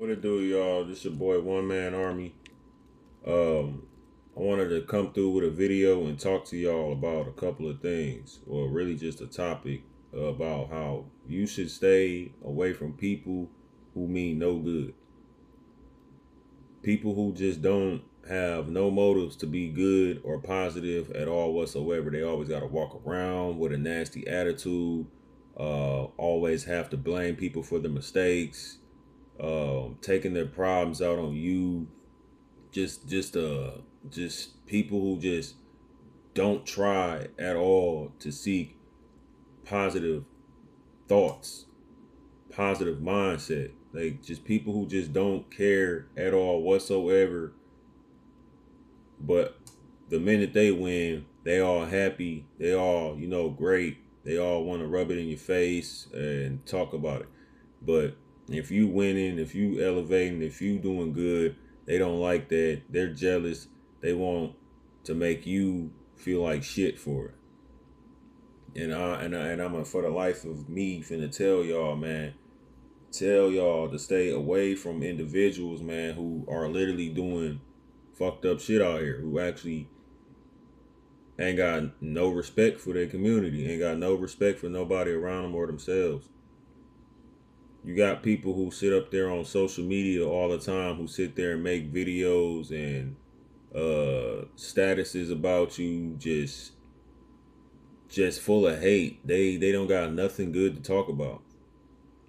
What it do, y'all? This your boy One Man Army. I wanted to come through with a video and talk to y'all about a couple of things, or really just a topic about how you should stay away from people who mean no good. People who just don't have no motives to be good or positive at all whatsoever. They always got to walk around with a nasty attitude. Always have to blame people for their mistakes. Taking their problems out on you. Just people who just don't try at all to seek positive thoughts, positive mindset. Like just people who just don't care at all whatsoever. But the minute they win, they all happy. They all, great. They all want to rub it in your face and talk about it. But if you winning, if you elevating, if you doing good, they don't like that. They're jealous. They want to make you feel like shit for it. And I'm for the life of me finna tell y'all, man. Tell y'all to stay away from individuals, man, who are literally doing fucked up shit out here. Who actually ain't got no respect for their community. Ain't got no respect for nobody around them or themselves. You got people who sit up there on social media all the time, who sit there and make videos and statuses about you, just full of hate. They don't got nothing good to talk about.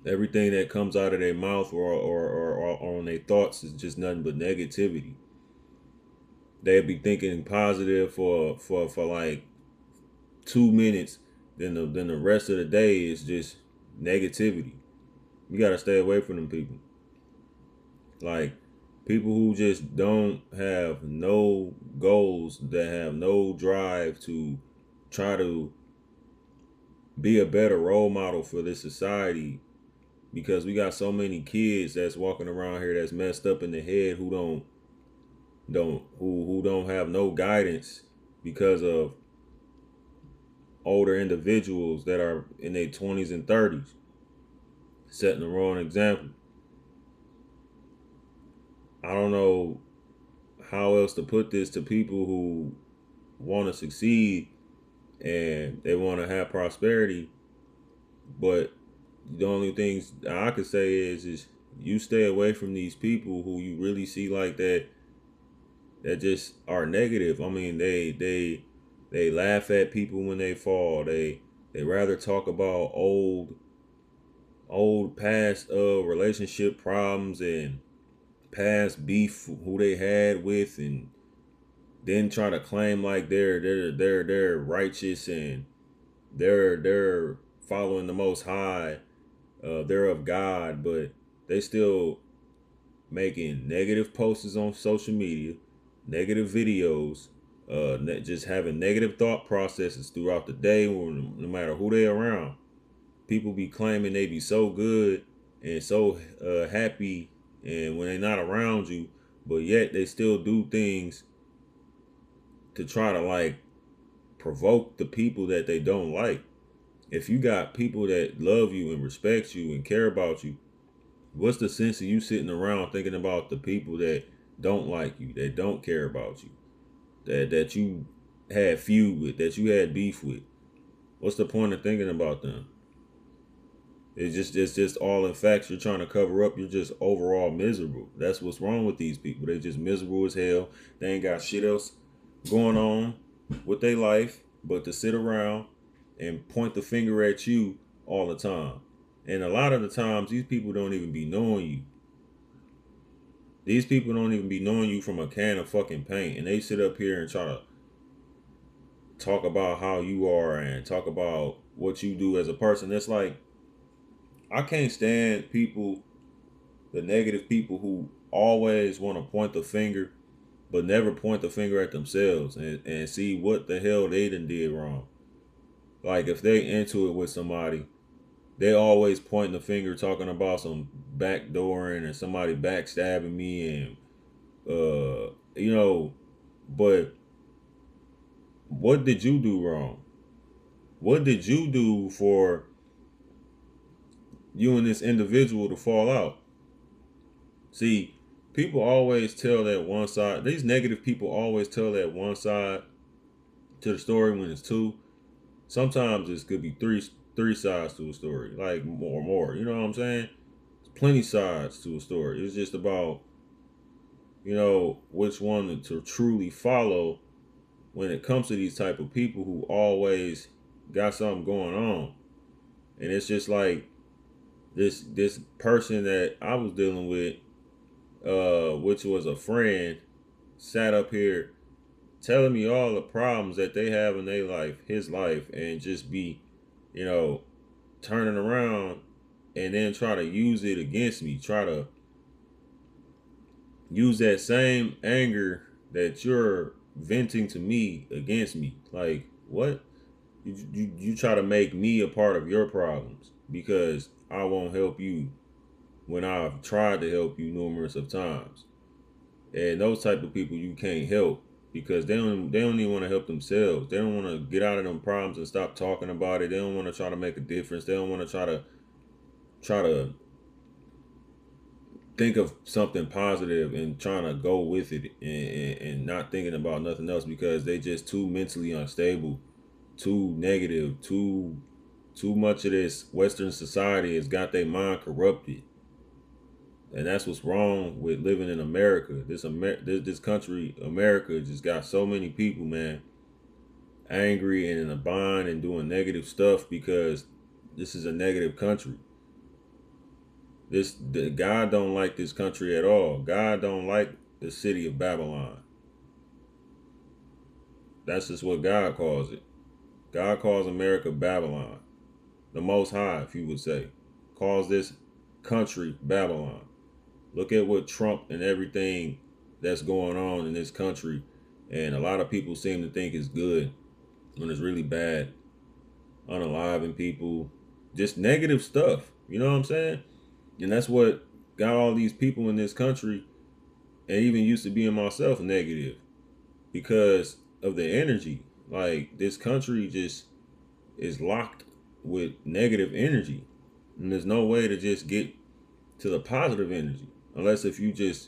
Everything that comes out of their mouth or on their thoughts is just nothing but negativity. They'll be thinking positive for like 2 minutes, then the rest of the day is just negativity. You gotta stay away from them people. Like people who just don't have no goals, that have no drive to try to be a better role model for this society, because we got so many kids that's walking around here that's messed up in the head, who don't have no guidance because of older individuals that are in their 20s and 30s setting the wrong example. I don't know how else to put this to people who want to succeed and they want to have prosperity, but the only things I could say is you stay away from these people who you really see like that, that just are negative. I mean, they laugh at people when they fall. They rather talk about old past relationship problems and past beef who they had with, and then try to claim like they're righteous and they're following the Most High, they're of God, but they still making negative posts on social media, negative videos, just having negative thought processes throughout the day, no matter who they around. People be claiming they be so good and so happy, and when they're not around you, but yet they still do things to try to like provoke the people that they don't like. If you got people that love you and respect you and care about you, what's the sense of you sitting around thinking about the people that don't like you, that don't care about you, that you had feud with, that you had beef with? What's the point of thinking about them? It's just all in facts. You're trying to cover up. You're just overall miserable. That's what's wrong with these people. They just miserable as hell. They ain't got shit else going on with their life but to sit around and point the finger at you all the time. And a lot of the times, these people don't even be knowing you. These people don't even be knowing you from a can of fucking paint, and they sit up here and try to talk about how you are and talk about what you do as a person. It's like I can't stand people, the negative people who always want to point the finger but never point the finger at themselves and see what the hell they done did wrong. Like if they into it with somebody, they always pointing the finger talking about some backdooring and somebody backstabbing me and but what did you do wrong? What did you do for you and this individual to fall out? See, people always tell that one side. These negative people always tell that one side to the story when it's two. Sometimes it could be three sides to a story, like more. You know what I'm saying? There's plenty sides to a story. It's just about which one to truly follow when it comes to these type of people who always got something going on. And it's just like this person that I was dealing with, which was a friend, sat up here telling me all the problems that they have in their life, his life, and just be, you know, turning around and then try to use it against me, try to use that same anger that you're venting to me against me. Like, what? You try to make me a part of your problems because I won't help you when I've tried to help you numerous of times. And those type of people you can't help because they don't even want to help themselves. They don't want to get out of them problems and stop talking about it. They don't want to try to make a difference. They don't want to try to think of something positive and trying to go with it and not thinking about nothing else because they just too mentally unstable, too negative, too much of this Western society has got their mind corrupted. And that's what's wrong with living in America. This country, America, just got so many people, man, angry and in a bind and doing negative stuff because this is a negative country. God don't like this country at all. God don't like the city of Babylon. That's just what God calls it. God calls America Babylon. The Most High, if you would say, calls this country Babylon. Look at what Trump and everything that's going on in this country, and a lot of people seem to think it's good when it's really bad. Unaliving people, just negative stuff. You know what I'm saying? And that's what got all these people in this country, and even used to being myself, negative because of the energy. Like this country just is locked with negative energy, and there's no way to just get to the positive energy unless if you just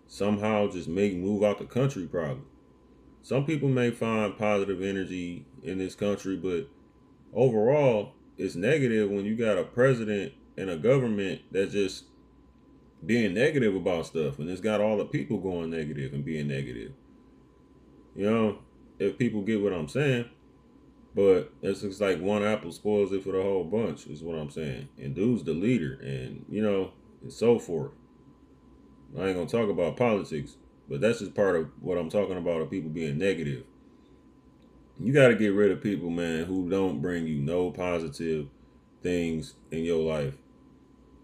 somehow just move out the country. Probably some people may find positive energy in this country, but overall it's negative when you got a president and a government that's just being negative about stuff, and it's got all the people going negative and being negative. You know, if people get what I'm saying. But it's just like one apple spoils it for the whole bunch, is what I'm saying. And dude's the leader, and and so forth. I ain't gonna talk about politics, but that's just part of what I'm talking about of people being negative. You got to get rid of people, man, who don't bring you no positive things in your life.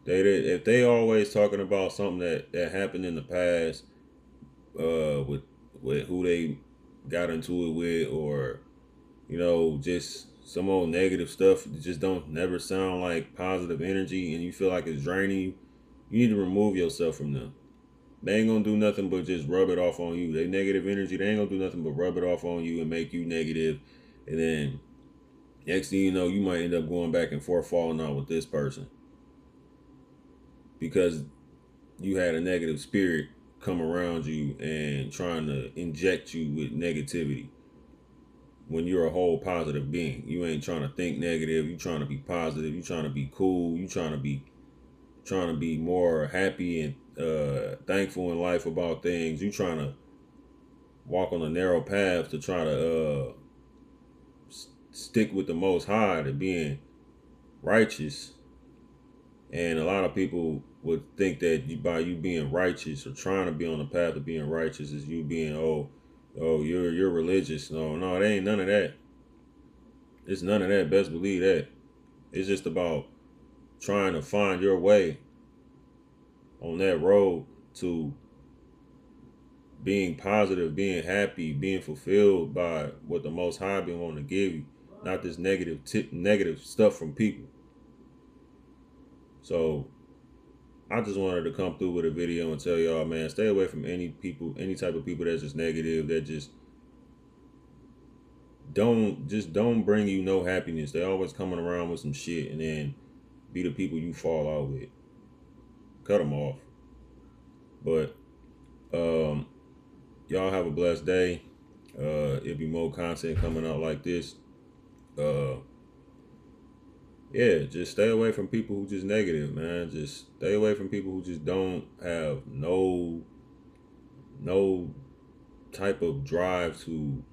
If they always talking about something that happened in the past, with who they got into it with, or just some old negative stuff that just don't never sound like positive energy, and you feel like it's draining you, you need to remove yourself from them. They ain't gonna do nothing but just rub it off on you. They negative energy, they ain't gonna do nothing but rub it off on you and make you negative. And then next thing you know, you might end up going back and forth falling out with this person because you had a negative spirit come around you and trying to inject you with negativity. When you're a whole positive being, you ain't trying to think negative. You trying to be positive. You trying to be cool. You trying to be more happy and thankful in life about things. You trying to walk on a narrow path to try to stick with the Most High, to being righteous. And a lot of people would think that by you being righteous or trying to be on the path of being righteous is you being you're religious. No, it ain't none of that. It's none of that. Best believe that. It's just about trying to find your way on that road to being positive, being happy, being fulfilled by what the Most High been wanting to give you, not this negative stuff from people. So I just wanted to come through with a video and tell y'all, man, stay away from any type of people that's just negative, that just don't bring you no happiness. They always coming around with some shit and then be the people you fall out with. Cut them off. But y'all have a blessed day. It'll be more content coming out like this. Uh, yeah, just stay away from people who just negative, man. Just stay away from people who just don't have no type of drive to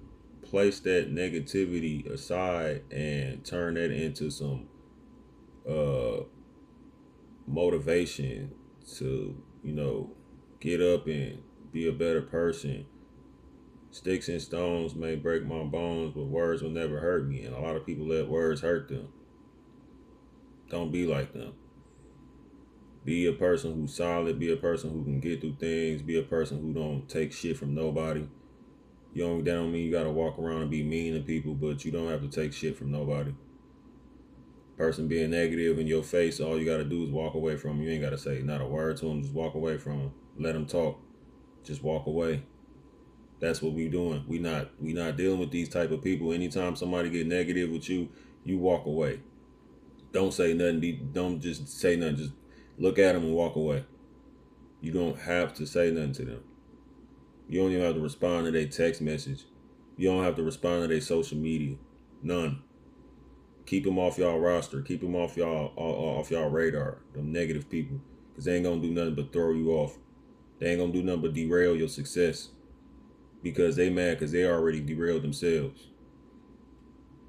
place that negativity aside and turn that into some uh motivation to, get up and be a better person. Sticks and stones may break my bones, but words will never hurt me. And a lot of people let words hurt them. Don't be like them. Be a person who's solid. Be a person who can get through things. Be a person who don't take shit from nobody. That don't mean you gotta walk around and be mean to people, but you don't have to take shit from nobody. Person being negative in your face, all you gotta do is walk away from them. You ain't gotta say not a word to them. Just walk away from them. Let them talk. Just walk away. That's what we doing. We not dealing with these type of people. Anytime somebody get negative with you, you walk away. Don't say nothing. Don't just say nothing. Just look at them and walk away. You don't have to say nothing to them. You don't even have to respond to their text message. You don't have to respond to their social media. None. Keep them off y'all roster. Keep them off y'all radar. Them negative people, because they ain't gonna do nothing but throw you off. They ain't gonna do nothing but derail your success, because they mad because they already derailed themselves.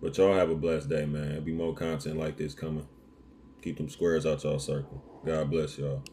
But y'all have a blessed day, man. There'll be more content like this coming. Keep them squares out y'all circle. God bless y'all.